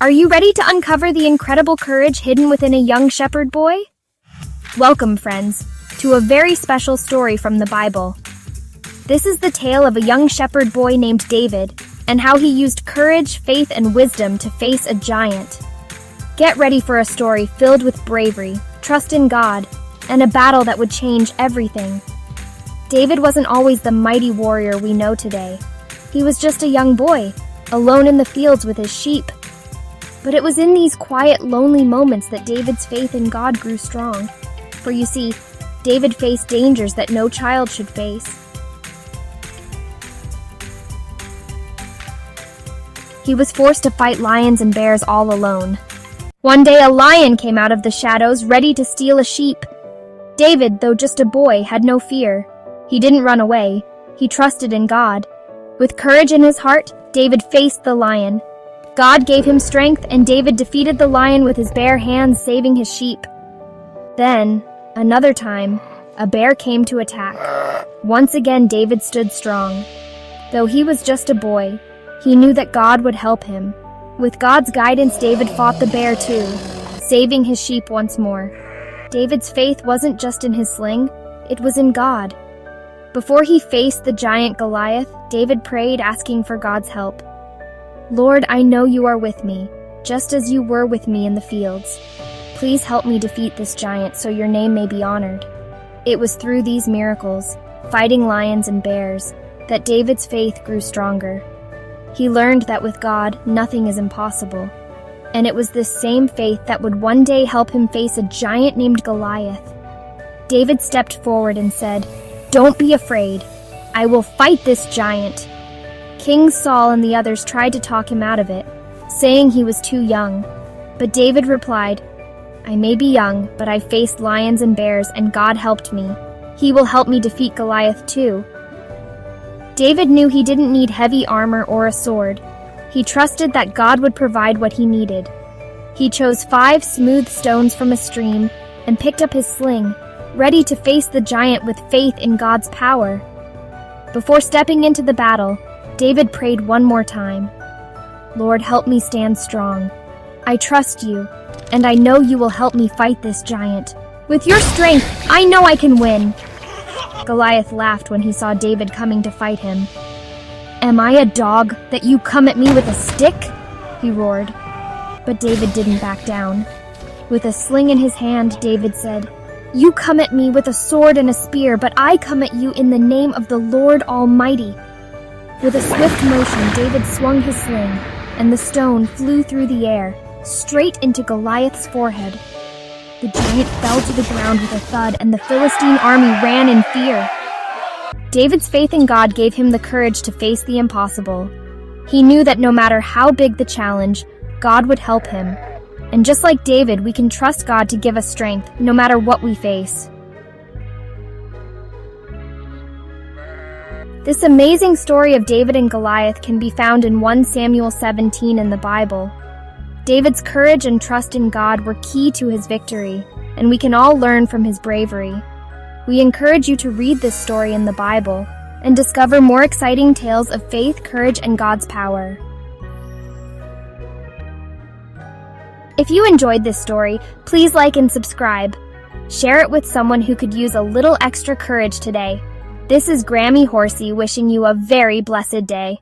Are you ready to uncover the incredible courage hidden within a young shepherd boy? Welcome, friends, to a very special story from the Bible. This is the tale of a young shepherd boy named David and how he used courage, faith, and wisdom to face a giant. Get ready for a story filled with bravery, trust in God, and a battle that would change everything. David wasn't always the mighty warrior we know today. He was just a young boy, alone in the fields with his sheep. But it was in these quiet, lonely moments that David's faith in God grew strong. For you see, David faced dangers that no child should face. He was forced to fight lions and bears all alone. One day a lion came out of the shadows, ready to steal a sheep. David, though just a boy, had no fear. He didn't run away. He trusted in God. With courage in his heart, David faced the lion. God gave him strength, and David defeated the lion with his bare hands, saving his sheep. Then, another time, a bear came to attack. Once again, David stood strong. Though he was just a boy, he knew that God would help him. With God's guidance, David fought the bear too, saving his sheep once more. David's faith wasn't just in his sling, it was in God. Before he faced the giant Goliath, David prayed, asking for God's help. Lord, I know you are with me, just as you were with me in the fields. Please help me defeat this giant so your name may be honored. It was through these miracles, fighting lions and bears, that David's faith grew stronger. He learned that with God, nothing is impossible. And it was this same faith that would one day help him face a giant named Goliath. David stepped forward and said, "Don't be afraid. I will fight this giant." King Saul and the others tried to talk him out of it, saying he was too young. But David replied, "I may be young, but I faced lions and bears, and God helped me. He will help me defeat Goliath too." David knew he didn't need heavy armor or a sword. He trusted that God would provide what he needed. He chose 5 smooth stones from a stream and picked up his sling, ready to face the giant with faith in God's power. Before stepping into the battle, David prayed one more time. "Lord, help me stand strong. I trust you, and I know you will help me fight this giant. With your strength, I know I can win." Goliath laughed when he saw David coming to fight him. "Am I a dog that you come at me with a stick?" he roared. But David didn't back down. With a sling in his hand, David said, "You come at me with a sword and a spear, but I come at you in the name of the Lord Almighty." With a swift motion, David swung his sling, and the stone flew through the air, straight into Goliath's forehead. The giant fell to the ground with a thud, and the Philistine army ran in fear. David's faith in God gave him the courage to face the impossible. He knew that no matter how big the challenge, God would help him. And just like David, we can trust God to give us strength, no matter what we face. This amazing story of David and Goliath can be found in 1 Samuel 17 in the Bible. David's courage and trust in God were key to his victory, and we can all learn from his bravery. We encourage you to read this story in the Bible and discover more exciting tales of faith, courage, and God's power. If you enjoyed this story, please like and subscribe. Share it with someone who could use a little extra courage today. This is Grammy Horsey wishing you a very blessed day.